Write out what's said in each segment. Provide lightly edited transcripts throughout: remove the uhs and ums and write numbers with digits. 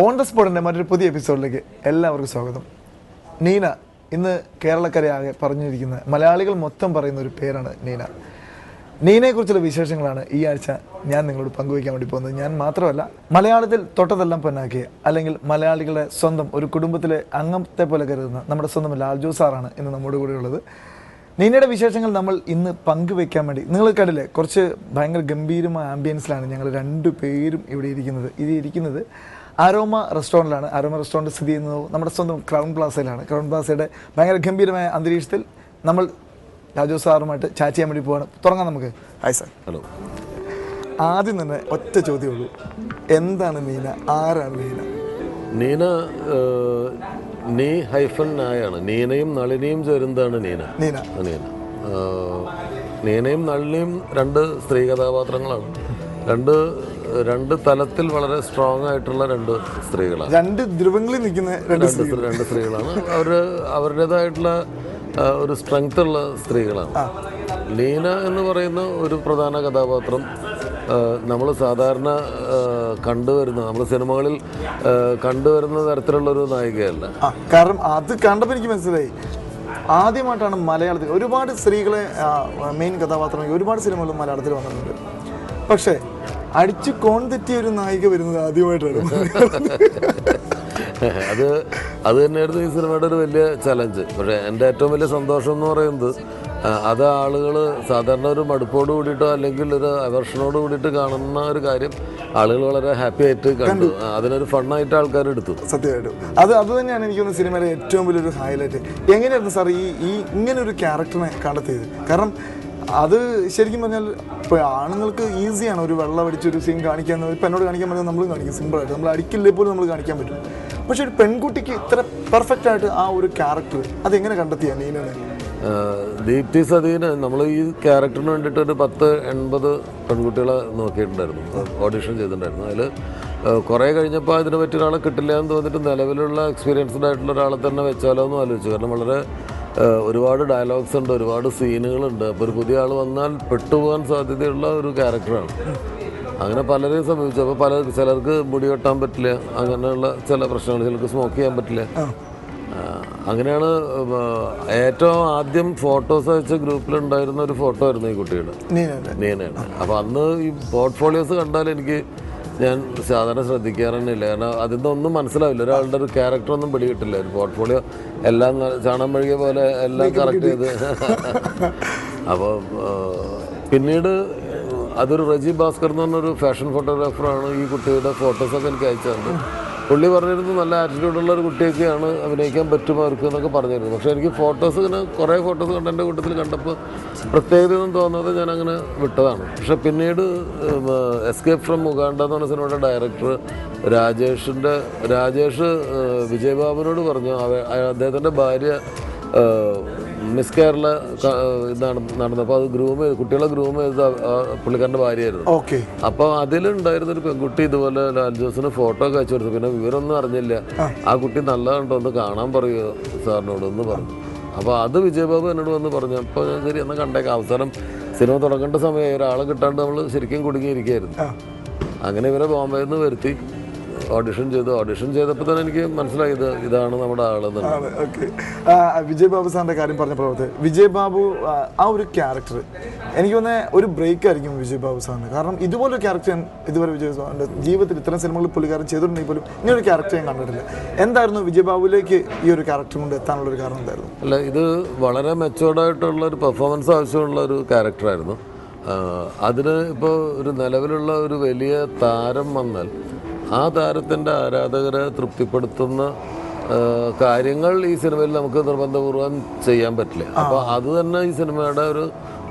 On the സ്പോട്ടിൻ്റെ മറ്റൊരു പുതിയ എപ്പിസോഡിലേക്ക് എല്ലാവർക്കും സ്വാഗതം. നീന ഇന്ന് കേരളക്കരയാകെ പറഞ്ഞിരിക്കുന്ന മലയാളികൾ മൊത്തം പറയുന്ന ഒരു പേരാണ് നീന. നീനയെക്കുറിച്ചുള്ള വിശേഷങ്ങളാണ് ഈ ആഴ്ച ഞാൻ നിങ്ങളോട് പങ്കുവയ്ക്കാൻ വേണ്ടി പോകുന്നത്. ഞാൻ മാത്രമല്ല, മലയാളത്തിൽ തൊട്ടതെല്ലാം പൊന്നാക്കിയ, അല്ലെങ്കിൽ മലയാളികളുടെ സ്വന്തം ഒരു കുടുംബത്തിലെ അംഗത്തെ പോലെ കരുതുന്ന നമ്മുടെ സ്വന്തം ലാൽജോ സാറാണ് ഇന്ന് നമ്മുടെ കൂടെ ഉള്ളത്. നീനയുടെ വിശേഷങ്ങൾ നമ്മൾ ഇന്ന് പങ്കുവെക്കാൻ വേണ്ടി, നിങ്ങൾ കണ്ടില്ലേ, കുറച്ച് ഭയങ്കര ഗംഭീരമായ ആംബിയൻസിലാണ് ഞങ്ങൾ രണ്ടുപേരും ഇവിടെ ഇരിക്കുന്നത്. അരോമ റെസ്റ്റോറൻറ്റിലാണ്. അരോമ റെസ്റ്റോറൻറ്റ് സ്ഥിതി ചെയ്യുന്നത് നമ്മുടെ സ്വന്തം ക്രൗൺ പ്ലാസയിലാണ്. ക്രൗൺ പ്ലാസയുടെ ഭയങ്കര ഗംഭീരമായ അന്തരീക്ഷത്തിൽ നമ്മൾ രാജു സാറുമായിട്ട് ചാറ്റ് ചെയ്യാൻ വേണ്ടി പോവാണ്. തുടങ്ങാം നമുക്ക്. Hi sir. ഹലോ. ആദ്യം തന്നെ ഒറ്റ ചോദ്യമുള്ളൂ, എന്താണ് നീന? ആരാണ് നീന? നീന നീ ഹൈഫൻ നായാണ്. നീനയും നളിനിയും ചേരുന്നതാണ് നീന. നീന നീന നീനയും നളിനിയും രണ്ട് സ്ത്രീ കഥാപാത്രങ്ങളാണ്. രണ്ട് തലത്തിൽ വളരെ സ്ട്രോങ് ആയിട്ടുള്ള രണ്ട് സ്ത്രീകളാണ്. രണ്ട് ധ്രുവങ്ങളിൽ നിൽക്കുന്ന രണ്ട് സ്ത്രീകളാണ്. അവരുടേതായിട്ടുള്ള ഒരു സ്ട്രെങ്ത് ഉള്ള സ്ത്രീകളാണ്. ലീന എന്ന് പറയുന്ന ഒരു പ്രധാന കഥാപാത്രം നമ്മൾ സാധാരണ കണ്ടുവരുന്ന, നമ്മൾ സിനിമകളിൽ കണ്ടുവരുന്ന തരത്തിലുള്ളൊരു നായികയല്ല. കാരണം അത് കണ്ടപ്പോൾ എനിക്ക് മനസ്സിലായി, ആദ്യമായിട്ടാണ് മലയാളത്തിൽ ഒരുപാട് സ്ത്രീകളെ മെയിൻ കഥാപാത്രങ്ങൾ ഒരുപാട് സിനിമകളും മലയാളത്തിൽ വന്നിട്ടുണ്ട്. പക്ഷേ അടിച്ചു കോൺ തെറ്റിയ ഒരു നായിക വരുന്നത് ആദ്യമായിട്ടാണ്. അത് തന്നെയായിരുന്നു ഈ സിനിമയുടെ ഒരു വലിയ ചലഞ്ച്. പക്ഷേ എൻ്റെ ഏറ്റവും വലിയ സന്തോഷം എന്ന് പറയുന്നത്, അത് ആളുകൾ സാധാരണ ഒരു മടുപ്പോട് കൂടിയിട്ടോ അല്ലെങ്കിൽ ഒരു അവേർഷനോട് കൂടിയിട്ട് കാണുന്ന ഒരു കാര്യം ആളുകൾ വളരെ ഹാപ്പി ആയിട്ട് കണ്ടു. അതിനൊരു ഫണ്ണായിട്ട് ആൾക്കാർ എടുത്തു. സത്യമായിട്ടും അത് തന്നെയാണ് എനിക്ക് തോന്നുന്നു സിനിമയിലെ ഏറ്റവും വലിയൊരു ഹൈലൈറ്റ്. എങ്ങനെയായിരുന്നു സാർ ഈ ഇങ്ങനെ ഒരു ക്യാരക്ടറിനെ കണ്ടെത്തിയത്? കാരണം അത് ശരിക്കും പറഞ്ഞാൽ ഇപ്പോൾ ആണുങ്ങൾക്ക് ഈസിയാണ് ഒരു വെള്ളം അടിച്ചൊരു സീൻ കാണിക്കാൻ. ഇപ്പം എന്നോട് കാണിക്കാൻ പറഞ്ഞാൽ നമ്മളും കാണിക്കും, സിമ്പിളായിട്ട്. നമ്മൾ അടിക്കില്ലേ പോലും നമ്മൾ കാണിക്കാൻ പറ്റും. പക്ഷെ ഒരു പെൺകുട്ടിക്ക് ഇത്ര പെർഫെക്റ്റ് ആയിട്ട് ആ ഒരു ക്യാരക്ടർ അതെങ്ങനെ കണ്ടെത്തിയാ നീനനെ? ദീപ്തി സതീന് നമ്മൾ ഈ ക്യാരക്ടറിന് വേണ്ടിയിട്ട് ഒരു 10-80 പെൺകുട്ടികളെ നോക്കിയിട്ടുണ്ടായിരുന്നു, ഓഡിഷൻ ചെയ്തിട്ടുണ്ടായിരുന്നു. അതിൽ കുറേ കഴിഞ്ഞപ്പോൾ അതിനെ പറ്റിയ ഒരാളെ കിട്ടില്ല എന്ന് തോന്നിയിട്ട് നിലവിലുള്ള എക്സ്പീരിയൻസ്ഡ് ആയിട്ടുള്ള ഒരാളെ തന്നെ വെച്ചാലോ എന്ന് ആലോചിച്ചു. കാരണം വളരെ ഒരുപാട് ഡയലോഗ്സ് ഉണ്ട്, ഒരുപാട് സീനുകളുണ്ട്. അപ്പോൾ ഒരു പുതിയ ആൾ വന്നാൽ പെട്ടുപോകാൻ സാധ്യതയുള്ള ഒരു ക്യാരക്ടറാണ്. അങ്ങനെ പലരെയും സംഭവിച്ചു. അപ്പോൾ ചിലർക്ക് മുടി വെട്ടാൻ പറ്റില്ല, അങ്ങനെയുള്ള ചില പ്രശ്നങ്ങൾ. ചിലർക്ക് സ്മോക്ക് ചെയ്യാൻ പറ്റില്ല. അങ്ങനെയാണ് ഏറ്റവും ആദ്യം ഫോട്ടോസ് അയച്ച ഗ്രൂപ്പിലുണ്ടായിരുന്ന ഒരു ഫോട്ടോ ആയിരുന്നു ഈ കുട്ടിയുടെ, നീനയാണ്. അപ്പോൾ അന്ന് ഈ പോർട്ട്ഫോളിയോസ് കണ്ടാൽ ഞാൻ സാധാരണ ശ്രദ്ധിക്കാറൊന്നുമില്ല. കാരണം അതിൽ ഒന്നും മനസ്സിലാവില്ല, ഒരാളുടെ ഒരു ക്യാരക്ടറൊന്നും പിടികിട്ടില്ല. ഒരു പോർട്ട്ഫോളിയോ എല്ലാം ചാണം മെഴുകിയ പോലെ എല്ലാം കറക്റ്റ് ചെയ്ത്. അപ്പോൾ പിന്നീട് അതൊരു റജി ഭാസ്കർ എന്ന് പറഞ്ഞൊരു ഫാഷൻ ഫോട്ടോഗ്രാഫറാണ് ഈ കുട്ടിയുടെ ഫോട്ടോസൊക്കെ എനിക്ക് അയച്ചത്. പുള്ളി പറഞ്ഞിരുന്നു നല്ല ആറ്റിറ്റ്യൂഡുള്ള ഒരു കുട്ടിയൊക്കെയാണ്, അഭിനയിക്കാൻ പറ്റും അവർക്ക് എന്നൊക്കെ പറഞ്ഞിരുന്നു. പക്ഷേ എനിക്ക് ഫോട്ടോസ് ഇങ്ങനെ കുറേ ഫോട്ടോസ് കണ്ട് എൻ്റെ കൂട്ടത്തിൽ കണ്ടപ്പോൾ പ്രത്യേകതയൊന്നും തോന്നാതെ ഞാൻ അങ്ങനെ വിട്ടതാണ്. പക്ഷെ പിന്നീട് എസ്കേപ്പ് ഫ്രം ഉഗാണ്ട എന്ന് പറഞ്ഞ സിനിമയുടെ ഡയറക്ടർ രാജേഷ് വിജയബാബുവിനോട് പറഞ്ഞു, അദ്ദേഹത്തിൻ്റെ ഭാര്യ മിസ് കേരള നടന്നപ്പോൾ അത് കുട്ടികളെ ഗ്രൂം ചെയ്ത് പുള്ളിക്കാരൻ്റെ ഭാര്യയായിരുന്നു. അപ്പോൾ അതിലുണ്ടായിരുന്നൊരു പെൺകുട്ടി ഇതുപോലെ ലാൽജോസിന് ഫോട്ടോ ഒക്കെ അയച്ചു കൊടുത്തു. പിന്നെ വിവരമൊന്നും അറിഞ്ഞില്ല. ആ കുട്ടി നല്ലതുണ്ടോ ഒന്ന് കാണാൻ പറയുമോ സാറിനോട് എന്ന് പറഞ്ഞു. അപ്പോൾ അത് വിജയബാബു എന്നോട് വന്ന് പറഞ്ഞു. അപ്പോൾ ഞാൻ ശരി എന്നാൽ കണ്ടേക്കാം. അവസാനം സിനിമ തുടങ്ങേണ്ട സമയം ഒരാളെ കിട്ടാണ്ട് നമ്മൾ ശരിക്കും കുടുങ്ങിയിരിക്കുകയായിരുന്നു. അങ്ങനെ ഇവരെ ബോംബെയിൽ നിന്ന് വരുത്തി ഓഡിഷൻ ചെയ്തപ്പോൾ തന്നെ എനിക്ക് മനസ്സിലായി ഇതാണ് നമ്മുടെ ആളെന്ന്. വിജയബാബു സാറിന്റെ കാര്യം പറഞ്ഞപ്പോൾ വിജയബാബു ആ ഒരു ക്യാരക്ടർ എനിക്ക് തോന്നുന്നത് ഒരു ബ്രേക്ക് ആയിരിക്കും വിജയബാബു സാറിന്. കാരണം ഇതുപോലൊരു ക്യാരക്ടർ ഞാൻ ഇതുവരെ വിജയബാബുവിന്റെ ജീവിതത്തിൽ ഇത്തരം സിനിമകളിൽ പുള്ളിക്കാരൻ ചെയ്തിട്ടുണ്ടെങ്കിൽ പോലും ഇങ്ങനൊരു ക്യാരക്ടർ ഞാൻ കണ്ടിട്ടില്ല. എന്തായിരുന്നു വിജയബാബുവിലേക്ക് ഈ ഒരു ക്യാരക്ടർ കൊണ്ട് എത്താനുള്ളൊരു കാരണം എന്തായിരുന്നു? അല്ല, ഇത് വളരെ മെച്ചോർഡായിട്ടുള്ള ഒരു പെർഫോമൻസ് ആവശ്യമുള്ള ഒരു ക്യാരക്ടറായിരുന്നു. അതിന് ഇപ്പോൾ ഒരു നിലവിലുള്ള ഒരു വലിയ താരം വന്നാൽ ആ താരത്തിൻ്റെ ആരാധകരെ തൃപ്തിപ്പെടുത്തുന്ന കാര്യങ്ങൾ ഈ സിനിമയിൽ നമുക്ക് നിർബന്ധപൂർവ്വം ചെയ്യാൻ പറ്റില്ല. അപ്പോൾ അത് തന്നെ ഈ സിനിമയുടെ ഒരു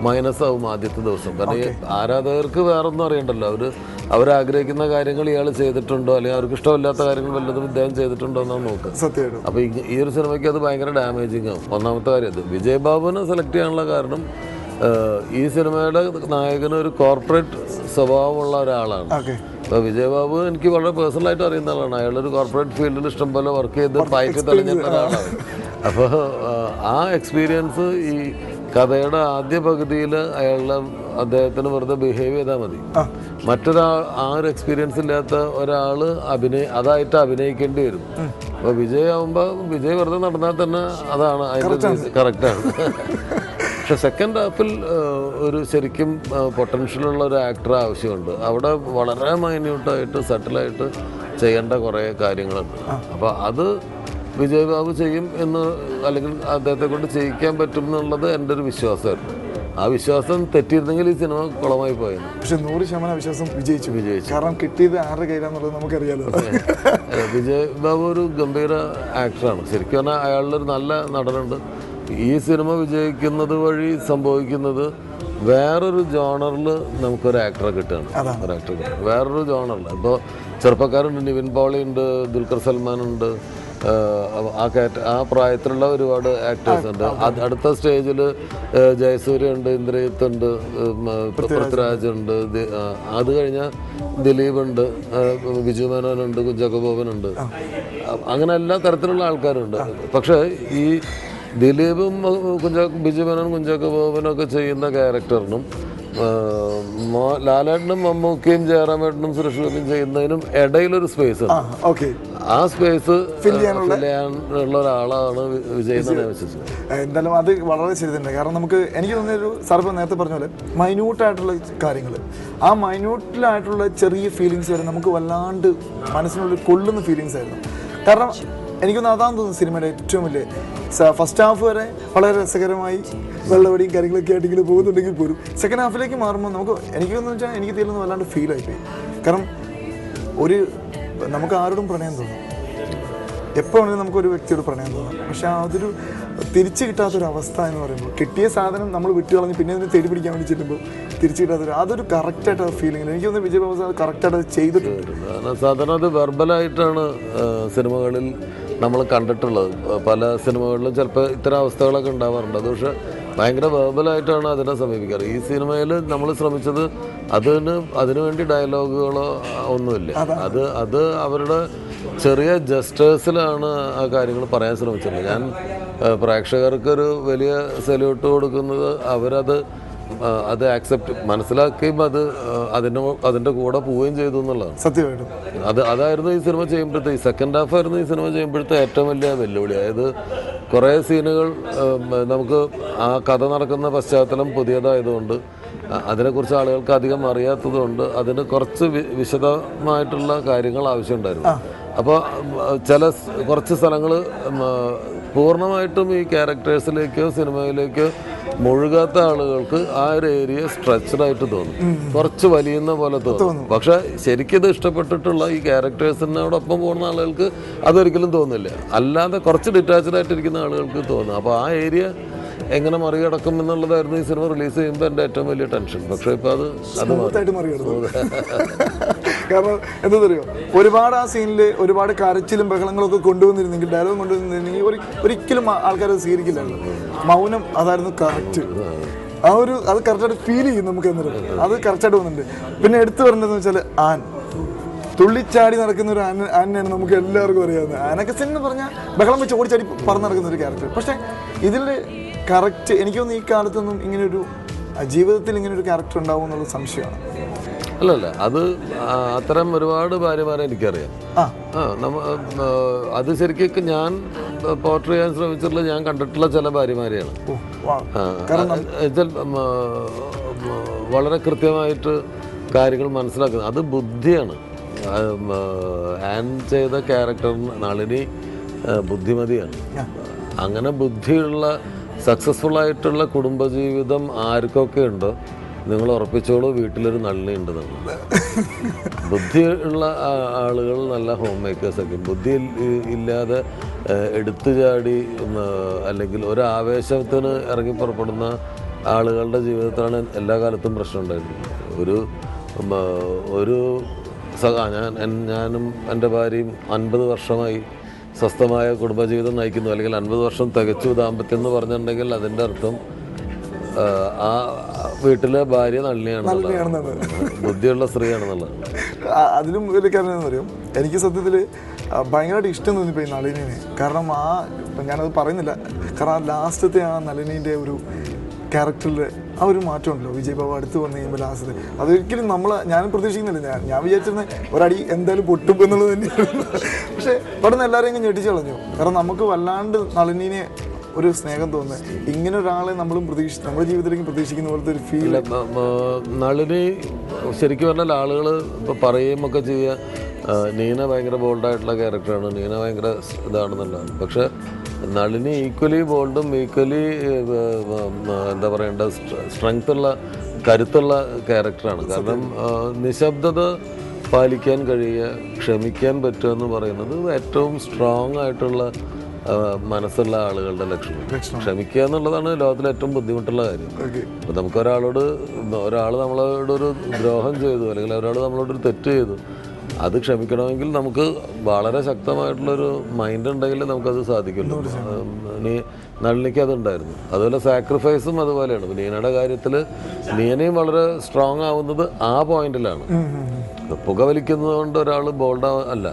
മൈനസ് ആവും ആദ്യത്തെ ദിവസം. കാരണം ഈ ആരാധകർക്ക് വേറൊന്നും അറിയണ്ടല്ലോ, അവരാഗ്രഹിക്കുന്ന കാര്യങ്ങൾ ഇയാൾ ചെയ്തിട്ടുണ്ടോ, അല്ലെങ്കിൽ അവർക്ക് ഇഷ്ടമില്ലാത്ത കാര്യങ്ങൾ വല്ലതും ഇദ്ദേഹം ചെയ്തിട്ടുണ്ടോ എന്നാണ് നോക്കുക. അപ്പോൾ ഈ ഒരു സിനിമയ്ക്ക് അത് ഭയങ്കര ഡാമേജിങ് ആവും. ഒന്നാമത്തെ കാര്യം അത്. വിജയബാബുവിനെ സെലക്ട് ചെയ്യാനുള്ള കാരണം ഈ സിനിമയുടെ നായകന് ഒരു കോർപ്പറേറ്റ് സ്വഭാവമുള്ള ഒരാളാണ്. അപ്പോൾ വിജയബാബു എനിക്ക് വളരെ പേഴ്സണലായിട്ട് അറിയുന്ന ആളാണ്. അയാളൊരു കോർപ്പറേറ്റ് ഫീൽഡിൽ ഇഷ്ടംപോലെ വർക്ക് ചെയ്ത് പായ്ക്ക് തെളിഞ്ഞിട്ടുള്ള ഒരാളാണ്. അപ്പോൾ ആ എക്സ്പീരിയൻസ് ഈ കഥയുടെ ആദ്യ പകുതിയിൽ അദ്ദേഹത്തിന് വെറുതെ ബിഹേവ് ചെയ്താൽ മതി. ആ ഒരു എക്സ്പീരിയൻസ് ഇല്ലാത്ത ഒരാൾ അതായിട്ട് അഭിനയിക്കേണ്ടി വരും. അപ്പോൾ വിജയ് ആവുമ്പോൾ വിജയ് വെറുതെ നടന്നാൽ തന്നെ അതാണ് അതിൻ്റെ കറക്റ്റാണ്. പക്ഷെ സെക്കൻഡ് ഹാഫിൽ ഒരു ശരിക്കും പൊട്ടൻഷ്യലുള്ള ഒരു ആക്ടർ ആവശ്യമുണ്ട്. അവിടെ വളരെ മൈന്യൂട്ടായിട്ട് സട്ടിലായിട്ട് ചെയ്യേണ്ട കുറേ കാര്യങ്ങളുണ്ട്. അപ്പോൾ അത് വിജയ് ബാബു ചെയ്യും എന്ന്, അല്ലെങ്കിൽ അദ്ദേഹത്തെ കൊണ്ട് ചെയ്യിക്കാൻ പറ്റും എന്നുള്ളത് എൻ്റെ ഒരു വിശ്വാസമായിരുന്നു. ആ വിശ്വാസം തെറ്റിയിരുന്നെങ്കിൽ ഈ സിനിമ കുളമായി പോയത്. പക്ഷെ 100% വിശ്വാസം വിജയിച്ചു. കാരണം കിട്ടിയത് ആരുടെ കയ്യിലാന്നുള്ളത് നമുക്കറിയാലോ. വിജയ് ബാബു ഒരു ഗംഭീര ആക്ടറാണ്. ശരിക്കും പറഞ്ഞാൽ അയാളുടെ ഒരു നല്ല നടനുണ്ട്. ഈ സിനിമ വിജയിക്കുന്നത് വഴി സംഭവിക്കുന്നത് വേറൊരു ജോണറിൽ നമുക്കൊരു ആക്ടറെ കിട്ടുകയാണ്. വേറൊരു ജോണറിൽ ഇപ്പോൾ ചെറുപ്പക്കാരുണ്ട്, നിവിൻ പോളി ഉണ്ട്, ദുൽഖർ സൽമാൻ ഉണ്ട്, ആ പ്രായത്തിലുള്ള ഒരുപാട് ആക്ടേഴ്സ് ഉണ്ട്. അടുത്ത സ്റ്റേജിൽ ജയസൂര്യ ഉണ്ട്, ഇന്ദ്രജിത്ത് ഉണ്ട്, പൃഥ്വിരാജ് ഉണ്ട്, അത് കഴിഞ്ഞാൽ ദിലീപ് ഉണ്ട്, ബിജു മേനോനുണ്ട്, കുഞ്ചാക്കോ ബോബനുണ്ട്. അങ്ങനെ എല്ലാ തരത്തിലുള്ള ആൾക്കാരുണ്ട്. പക്ഷേ ഈ ദിലീപും ബിജു മേനോനും കുഞ്ചാക്കോ ബോബനും ഒക്കെ ചെയ്യുന്ന ക്യാരക്ടറിനും ലാലേട്ടനും മമ്മൂക്കയും ജയറാമേട്ടനും സുരേഷ് ഗോപിയും ചെയ്യുന്നതിനും ഇടയിലൊരു സ്പേസ് ഉണ്ട്. ആ സ്പേസ് ചെയ്യാനുള്ള ഒരാളാണ് വിജയ് എന്നാണ് ഞാൻ വിശ്വസിച്ചത്. എന്തായാലും അത് വളരെ ശരി തന്നെ. കാരണം എനിക്ക് തോന്നിയൊരു സാറിപ്പോൾ നേരത്തെ പറഞ്ഞ പോലെ മൈന്യൂട്ടായിട്ടുള്ള കാര്യങ്ങൾ, ആ മൈന്യൂട്ടിലായിട്ടുള്ള ചെറിയ ഫീലിങ്സ് വരെ നമുക്ക് വല്ലാണ്ട് മനസ്സിനുള്ളിൽ കൊള്ളുന്ന ഫീലിങ്സ് ആയിരുന്നു. കാരണം എനിക്കൊന്ന് അതാന്ന് തോന്നുന്നു സിനിമയുടെ ഏറ്റവും വലിയ ഫസ്റ്റ് ഹാഫ് വരെ വളരെ രസകരമായി വെള്ളവടിയും കാര്യങ്ങളൊക്കെ ആയിട്ട് ഇങ്ങനെ പോകുന്നുണ്ടെങ്കിൽ പോലും സെക്കൻഡ് ഹാഫിലേക്ക് മാറുമ്പോൾ എനിക്കൊന്ന് വെച്ചാൽ എനിക്ക് തീരുന്നത് വല്ലാണ്ട് ഫീൽ ആയിപ്പോയി. കാരണം നമുക്ക് ആരോടും പ്രണയം തോന്നും, എപ്പോഴാണെങ്കിലും നമുക്കൊരു വ്യക്തിയോട് പ്രണയം തോന്നാം. പക്ഷെ അതൊരു തിരിച്ചു കിട്ടാത്തൊരവസ്ഥ എന്ന് പറയുമ്പോൾ, കിട്ടിയ സാധനം നമ്മൾ വിട്ടു കളഞ്ഞ് പിന്നെ അതിനെ തേടി പിടിക്കാൻ വേണ്ടി ചെല്ലുമ്പോൾ തിരിച്ചു കിട്ടാത്തൊരു അതൊരു കറക്റ്റായിട്ട് ആ ഫീലിംഗ് എനിക്ക് തോന്നുന്നു വിജയ് ബാബു സാർ കറക്റ്റായിട്ട് ചെയ്തിട്ടുണ്ട്. സാധാരണ അത് വെർബലായിട്ടാണ് സിനിമകളിൽ നമ്മൾ കണ്ടിട്ടുള്ളത്. പല സിനിമകളിലും ചിലപ്പോൾ ഇത്തരം അവസ്ഥകളൊക്കെ ഉണ്ടാവാറുണ്ട്. അത് പക്ഷേ ഭയങ്കര വെർബലായിട്ടാണ് അതിനെ സമീപിക്കാറ്. ഈ സിനിമയിൽ നമ്മൾ ശ്രമിച്ചത് അതിനുവേണ്ടി ഡയലോഗുകളോ ഒന്നുമില്ല. അത് അവരുടെ ചെറിയ ജസ്റ്റേഴ്സിലാണ് ആ കാര്യങ്ങൾ പറയാൻ ശ്രമിച്ചത്. ഞാൻ പ്രേക്ഷകർക്കൊരു വലിയ സല്യൂട്ട് കൊടുക്കുന്നത് അത് ആക്സെപ്റ്റ് മനസ്സിലാക്കുകയും അതിൻ്റെ കൂടെ പോവുകയും ചെയ്തു എന്നുള്ളതാണ്. സത്യമായിട്ടും അതായിരുന്നു ഈ സിനിമ ചെയ്യുമ്പോഴത്തെ, ഈ സെക്കൻഡ് ഹാഫ് ആയിരുന്നു ഈ സിനിമ ചെയ്യുമ്പോഴത്തെ ഏറ്റവും വലിയ വെല്ലുവിളി. അതായത് കുറേ സീനുകൾ നമുക്ക് ആ കഥ നടക്കുന്ന പശ്ചാത്തലം പുതിയതായതുകൊണ്ട്, അതിനെക്കുറിച്ച് ആളുകൾക്ക് അധികം അറിയാത്തതുകൊണ്ട് അതിന് കുറച്ച് വിശദമായിട്ടുള്ള കാര്യങ്ങൾ ആവശ്യമുണ്ടായിരുന്നു. അപ്പോൾ കുറച്ച് സ്ഥലങ്ങൾ പൂർണ്ണമായിട്ടും ഈ ക്യാരക്ടേഴ്സിലേക്കോ സിനിമയിലേക്കോ മുഴുകാത്ത ആളുകൾക്ക് ആ ഒരു ഏരിയ സ്ട്രെച്ചഡായിട്ട് തോന്നും, കുറച്ച് വലിയുന്ന പോലെ തോന്നും. പക്ഷെ ശരിക്കും ഇത് ഇഷ്ടപ്പെട്ടിട്ടുള്ള ഈ ക്യാരക്ടേഴ്സിനോടൊപ്പം പോകുന്ന ആളുകൾക്ക് അതൊരിക്കലും തോന്നില്ല. അല്ലാതെ കുറച്ച് ഡിറ്റാച്ച്ഡ് ആയിട്ടിരിക്കുന്ന ആളുകൾക്ക് തോന്നും. അപ്പോൾ ആ ഏരിയ എങ്ങനെ മറികടക്കും എന്നുള്ളതായിരുന്നു ഈ സിനിമ റിലീസ് ചെയ്യുമ്പോൾ എൻ്റെ ഏറ്റവും വലിയ ടെൻഷൻ. പക്ഷേ ഇപ്പോൾ അത് കാരണം എന്താ പറയുക, ഒരുപാട് ആ സീനിൽ ഒരുപാട് കരച്ചിലും ബഹളങ്ങളൊക്കെ കൊണ്ടുവന്നിരുന്നെങ്കിൽ, ഡയലോഗ് കൊണ്ടുവന്നിരുന്നെങ്കിൽ ഒരിക്കലും ആൾക്കാർ അത് സ്വീകരിക്കില്ലായിരുന്നു. മൗനം അതായിരുന്നു കറക്റ്റ്. അത് കറക്റ്റായിട്ട് ഫീൽ ചെയ്യും നമുക്ക്. എന്നിട്ട് അത് കറക്റ്റായിട്ട് വന്നിട്ടുണ്ട്. പിന്നെ എടുത്തു പറഞ്ഞതെന്ന് വെച്ചാൽ തുള്ളിച്ചാടി നടക്കുന്ന ഒരു ആനയാണ് നമുക്ക് എല്ലാവർക്കും അറിയാവുന്നത്. ആനക്കസൻ എന്ന് പറഞ്ഞാൽ ബഹളം വെച്ച് ഓടിച്ചാടി പറന്ന് നടക്കുന്ന ഒരു ക്യാരക്ടർ. പക്ഷേ ഇതിൽ കറക്റ്റ് എനിക്ക് തോന്നുന്നു ഈ കാലത്തൊന്നും ഇങ്ങനൊരു ജീവിതത്തിൽ ഇങ്ങനൊരു ക്യാരക്ടർ ഉണ്ടാവും എന്നുള്ള സംശയമാണ്. അല്ലല്ല, അത് അത്തരം ഒരുപാട് ഭാര്യമാരെ എനിക്കറിയാം. അത് ശരിക്കും ഞാൻ പോർട്രേ ചെയ്യാൻ ശ്രമിച്ചിട്ടുള്ള, ഞാൻ കണ്ടിട്ടുള്ള ചില ഭാര്യമാരെയാണ്. വളരെ കൃത്യമായിട്ട് കാര്യങ്ങൾ മനസ്സിലാക്കുന്നത്. അത് ബുദ്ധിയാണ്. ആൻ ചെയ്ത ക്യാരക്ടർ നളിനി ബുദ്ധിമതിയാണ്. അങ്ങനെ ബുദ്ധിയുള്ള സക്സസ്ഫുള്ളായിട്ടുള്ള കുടുംബജീവിതം ആർക്കൊക്കെ ഉണ്ടോ നിങ്ങൾ ഉറപ്പിച്ചോളൂ, വീട്ടിലൊരു നളിനി ഉണ്ടെന്നാണ്. ബുദ്ധി ഉള്ള ആളുകൾ നല്ല ഹോം മേക്കേഴ്സൊക്കെ. ബുദ്ധി ഇല്ലാതെ എടുത്തു ചാടി അല്ലെങ്കിൽ ഒരു ആവേശത്തിന് ഇറങ്ങി പുറപ്പെടുന്ന ആളുകളുടെ ജീവിതത്തിലാണ് എല്ലാ കാലത്തും പ്രശ്നം ഉണ്ടായിരുന്നത്. ഞാനും എൻ്റെ ഭാര്യയും 50 വർഷമായി സ്വസ്ഥമായ കുടുംബജീവിതം നയിക്കുന്നു, അല്ലെങ്കിൽ 50 വർഷം തികച്ചു ദാമ്പത്യം എന്ന് പറഞ്ഞിട്ടുണ്ടെങ്കിൽ അതിൻ്റെ അർത്ഥം ആ വീട്ടിലെ ഭാര്യ നളിനിയാണെന്നുള്ളത്, ബുദ്ധിയുള്ള സ്ത്രീയാണെന്നുള്ളത്. അതിലും വലിയ കാര്യം എന്താ പറയുക, എനിക്ക് സത്യത്തിൽ ഭയങ്കരമായിട്ട് ഇഷ്ടം തോന്നിപ്പോയി നളിനിനെ. കാരണം അപ്പം ഞാനത് പറയുന്നില്ല. കാരണം ലാസ്റ്റത്തെ ആ നളിനീൻ്റെ ഒരു ക്യാരക്ടറിൽ ആ ഒരു മാറ്റം ഉണ്ടല്ലോ, വിജയ് ബാബു അടുത്ത് വന്നു കഴിയുമ്പോൾ ലാസ്റ്റത്തെ അതൊരിക്കലും ഞാനും പ്രതീക്ഷിക്കുന്നില്ല. ഞാൻ വിചാരിച്ചിരുന്നത് ഒരടി എന്തായാലും പൊട്ടും എന്നുള്ളത് തന്നെയായിരുന്നു. പക്ഷേ പെട്ടെന്ന് എല്ലാവരെയും ഇങ്ങനെ ഞെട്ടിച്ച് കളഞ്ഞു. കാരണം നമുക്ക് വല്ലാണ്ട് നളിനീനെ ഒരു സ്നേഹം തോന്നുന്നത്. ഇങ്ങനെ ഒരാളെ നമ്മളും നമ്മുടെ ജീവിതത്തിലേക്ക് പ്രതീക്ഷിക്കുന്ന പോലത്തെ ഒരു ഫീൽ. നളിനി ശരിക്കും പറഞ്ഞാൽ ആളുകൾ ഇപ്പോൾ പറയുമൊക്കെ ചെയ്യുക നീന ഭയങ്കര ബോൾഡായിട്ടുള്ള ക്യാരക്ടറാണ്, നീന ഭയങ്കര ഇതാണെന്നുള്ളതാണ്. പക്ഷേ നളിനി ഈക്വലി ബോൾഡും ഈക്വലി എന്താ പറയേണ്ട സ്ട്രെങ്ത്തുള്ള കരുത്തുള്ള ക്യാരക്ടറാണ്. കാരണം നിശബ്ദത പാലിക്കാൻ കഴിയുക, ക്ഷമിക്കാൻ പറ്റുക എന്ന് പറയുന്നത് ഏറ്റവും സ്ട്രോങ് ആയിട്ടുള്ള മനസ്സുള്ള ആളുകളുടെ ലക്ഷണം. ക്ഷമിക്കുക എന്നുള്ളതാണ് ലോകത്തിലെ ഏറ്റവും ബുദ്ധിമുട്ടുള്ള കാര്യം. അപ്പോൾ നമുക്ക് ഒരാൾ നമ്മളോടൊരു ദ്രോഹം ചെയ്തു, അല്ലെങ്കിൽ ഒരാൾ നമ്മളോടൊരു തെറ്റ് ചെയ്തു, അത് ക്ഷമിക്കണമെങ്കിൽ നമുക്ക് വളരെ ശക്തമായിട്ടുള്ളൊരു മൈൻഡ് ഉണ്ടെങ്കിൽ നമുക്കത് സാധിക്കുള്ളൂ. നളിനിക്ക് അതുണ്ടായിരുന്നു. അതുപോലെ സാക്രിഫൈസും അതുപോലെയാണ്. നീനയുടെ കാര്യത്തിൽ നീനയും വളരെ സ്ട്രോങ് ആവുന്നത് ആ പോയിന്റിലാണ്. പുകവലിക്കുന്നത് കൊണ്ട് ഒരാൾ അല്ല,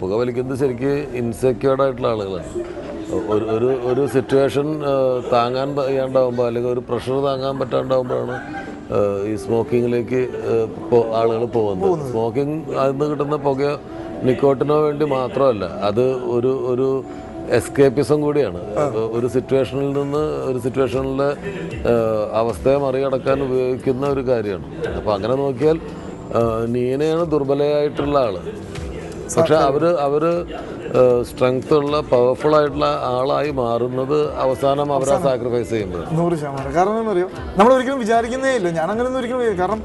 പുകവലിക്കുന്നത് ശരിക്കും ഇൻസെക്യൂർഡ് ആയിട്ടുള്ള ആളുകളാണ്. ഒരു സിറ്റുവേഷൻ താങ്ങാൻ വയ്യാണ്ടാവുമ്പോൾ, അല്ലെങ്കിൽ ഒരു പ്രഷർ താങ്ങാൻ പറ്റാണ്ടാവുമ്പോഴാണ് ഈ സ്മോക്കിങ്ങിലേക്ക് ആളുകൾ പോകുന്നത്. സ്മോക്കിംഗ് അതിന് കിട്ടുന്ന പുക നിക്കോട്ടിനോ വേണ്ടി മാത്രമല്ല, അത് ഒരു എസ്കേപ്പിസം കൂടിയാണ്. ഒരു സിറ്റുവേഷനിൽ നിന്ന് ഒരു സിറ്റുവേഷനിലെ അവസ്ഥയെ മറികടക്കാൻ ഉപയോഗിക്കുന്ന ഒരു കാര്യമാണ്. അപ്പോൾ അങ്ങനെ നോക്കിയാൽ നീനയാണ് ദുർബലയായിട്ടുള്ള ആള്. പക്ഷെ അവര് സ്ട്രെങ്ത് ഉള്ള പവർഫുൾ ആയിട്ടുള്ള ആളായി മാറുന്നത് അവസാനം അവരെ സാക്രിഫൈസ് ചെയ്യുമ്പോൾ 100%. കാരണം എന്താ പറയുക, നമ്മൾ ഒരിക്കലും വിചാരിക്കുന്നേ ഇല്ല. ഞാൻ അങ്ങനെ ഒന്നും ഒരിക്കലും, കാരണം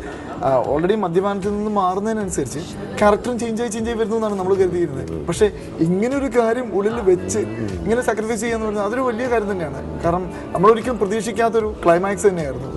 ഓൾറെഡി മദ്യപാനത്തിൽ നിന്ന് മാറുന്നതിനനുസരിച്ച് ക്യാരക്ടറും ചേഞ്ച് ആയി വരുന്നു എന്നാണ് നമ്മൾ കരുതിയിരുന്നത്. പക്ഷേ ഇങ്ങനൊരു കാര്യം ഉള്ളിൽ വെച്ച് ഇങ്ങനെ സാക്രിഫൈസ് ചെയ്യാന്ന് പറഞ്ഞാൽ അതൊരു വലിയ കാര്യം തന്നെയാണ്. കാരണം നമ്മളൊരിക്കലും പ്രതീക്ഷിക്കാത്തൊരു ക്ലൈമാക്സ് തന്നെയായിരുന്നു.